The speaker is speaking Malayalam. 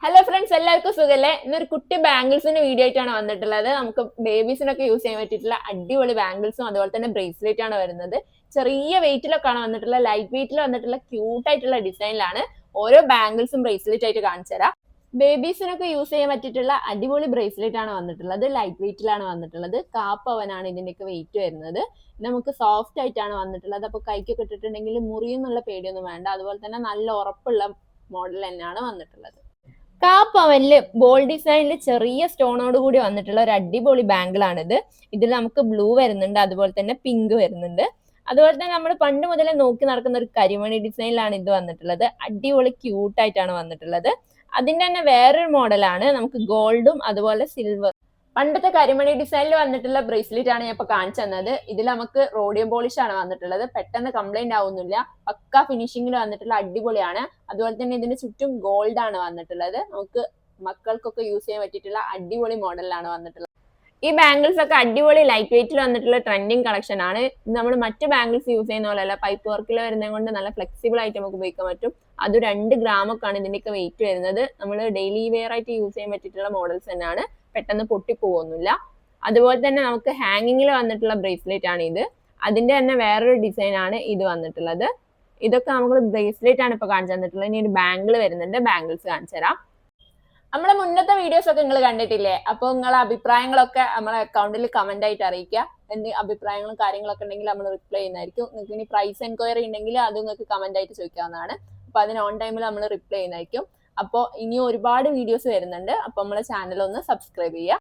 ഹലോ ഫ്രണ്ട്സ്, എല്ലാവർക്കും സുഖല്ലേ? ഇന്നൊരു കുട്ടി ബാംഗിൾസിന്റെ വീഡിയോ ആയിട്ടാണ് വന്നിട്ടുള്ളത്. നമുക്ക് ബേബീസിനൊക്കെ യൂസ് ചെയ്യാൻ പറ്റിയിട്ടുള്ള അടിപൊളി ബാംഗിൾസും അതുപോലെ തന്നെ ബ്രേസ്ലെറ്റ് ആണ് വരുന്നത്. ചെറിയ വെയിറ്റിലൊക്കെയാണ് വന്നിട്ടുള്ള, ലൈറ്റ് വെയിറ്റിൽ വന്നിട്ടുള്ള ക്യൂട്ട് ആയിട്ടുള്ള ഡിസൈനിലാണ് ഓരോ ബാംഗിൾസും ബ്രേസ്ലെറ്റ് ആയിട്ട് കാണിച്ചു തരാം. ബേബീസിനൊക്കെ യൂസ് ചെയ്യാൻ പറ്റിയിട്ടുള്ള അടിപൊളി ബ്രേസ്ലെറ്റ് ആണ് വന്നിട്ടുള്ളത്. ലൈറ്റ് വെയിറ്റിലാണ് വന്നിട്ടുള്ളത്. കാപ്പവനാണ് ഇതിന്റെയൊക്കെ വെയിറ്റ് വരുന്നത്. നമുക്ക് സോഫ്റ്റ് ആയിട്ടാണ് വന്നിട്ടുള്ളത്. അപ്പൊ കൈക്കൊക്കെ ഇട്ടിട്ടുണ്ടെങ്കിൽ മുറിയെന്നുള്ള പേടിയൊന്നും വേണ്ട. അതുപോലെ തന്നെ നല്ല ഉറപ്പുള്ള മോഡൽ തന്നെയാണ് വന്നിട്ടുള്ളത്. കാപ്പവനില് ബോൾ ഡിസൈനിൽ ചെറിയ സ്റ്റോണോട് കൂടി വന്നിട്ടുള്ള ഒരു അടിപൊളി ബാംഗിളാണിത്. ഇതിൽ നമുക്ക് ബ്ലൂ വരുന്നുണ്ട്, അതുപോലെ തന്നെ പിങ്ക് വരുന്നുണ്ട്. അതുപോലെ തന്നെ നമ്മൾ പണ്ട് മുതലേ നോക്കി നടക്കുന്ന ഒരു കരിമണി ഡിസൈനിലാണ് ഇത് വന്നിട്ടുള്ളത്. അടിപൊളി ക്യൂട്ടായിട്ടാണ് വന്നിട്ടുള്ളത്. അതിന്റെ തന്നെ വേറൊരു മോഡലാണ് നമുക്ക് ഗോൾഡും അതുപോലെ സിൽവർ. പണ്ടത്തെ കരിമണി ഡിസൈനിൽ വന്നിട്ടുള്ള ബ്രേസ്ലെറ്റ് ആണ് ഞാൻ ഇപ്പൊ കാണിച്ചു തന്നത്. ഇതിൽ നമുക്ക് റോഡിയം പോളിഷ് ആണ് വന്നിട്ടുള്ളത്. പെട്ടെന്ന് കംപ്ലൈന്റ് ആവുന്നില്ല. പക്ക ഫിനിഷിംഗിൽ വന്നിട്ടുള്ള അടിപൊളിയാണ്. അതുപോലെ തന്നെ ഇതിന് ചുറ്റും ഗോൾഡ് ആണ് വന്നിട്ടുള്ളത്. നമുക്ക് മക്കൾക്കൊക്കെ യൂസ് ചെയ്യാൻ പറ്റിയിട്ടുള്ള അടിപൊളി മോഡലിലാണ് വന്നിട്ടുള്ളത്. ഈ ബാംഗിൾസ് ഒക്കെ അടിപൊളി ലൈറ്റ് വെയിറ്റിൽ വന്നിട്ടുള്ള ട്രെൻഡിങ് കളക്ഷൻ ആണ്. നമ്മൾ മറ്റ് ബാംഗിൾസ് യൂസ് ചെയ്യുന്ന പോലെയല്ല, പൈപ്പ് വർക്കിൽ വരുന്നത് കൊണ്ട് നല്ല ഫ്ലെക്സിബിൾ ആയിട്ട് നമുക്ക് ഉപയോഗിക്കാൻ പറ്റും. അത് 2 ഗ്രാമൊക്കെയാണ് ഇതിന്റെയൊക്കെ വെയിറ്റ് വരുന്നത്. നമ്മൾ ഡെയിലി വെയർ ആയിട്ട് യൂസ് ചെയ്യാൻ പറ്റിയിട്ടുള്ള മോഡൽസ് തന്നെയാണ്. പെട്ടെന്ന് പൊട്ടിപ്പോവൊന്നുമില്ല. അതുപോലെ തന്നെ നമുക്ക് ഹാങ്ങിങ്ങിൽ വന്നിട്ടുള്ള ബ്രേസ്ലെറ്റ് ആണ് ഇത്. അതിന്റെ തന്നെ വേറൊരു ഡിസൈൻ ആണ് ഇത് വന്നിട്ടുള്ളത്. ഇതൊക്കെ നമുക്ക് ബ്രേസ്ലെറ്റ് ആണ് ഇപ്പൊ കാണിച്ചു തന്നിട്ടുള്ളത്. ഇനി ഒരു ബാംഗിൾ വരുന്നുണ്ട്, ബാംഗിൾസ് കാണിച്ചു തരാം. നമ്മളെ മുന്നത്തെ വീഡിയോസ് ഒക്കെ നിങ്ങൾ കണ്ടിട്ടില്ലേ? അപ്പോൾ നിങ്ങളെ അഭിപ്രായങ്ങളൊക്കെ നമ്മളെ അക്കൗണ്ടിൽ കമന്റ് ആയിട്ട് അറിയിക്കുക. എന്ത് അഭിപ്രായങ്ങളും കാര്യങ്ങളൊക്കെ ഉണ്ടെങ്കിൽ നമ്മൾ റിപ്ലൈ ചെയ്യുന്നതായിരിക്കും. നിങ്ങൾക്ക് ഇനി പ്രൈസ് എൻക്വയറി ഉണ്ടെങ്കിൽ അത് നിങ്ങൾക്ക് കമന്റ് ആയിട്ട് ചോദിക്കാവുന്നതാണ്. അപ്പൊ അതിന് ഓൺ ടൈമിൽ നമ്മൾ റിപ്ലൈ ചെയ്യുന്നതായിരിക്കും. അപ്പോൾ ഇനി ഒരുപാട് വീഡിയോസ് വരുന്നുണ്ട്. അപ്പോൾ നമ്മളെ ചാനൽ ഒന്ന് സബ്സ്ക്രൈബ് ചെയ്യുക.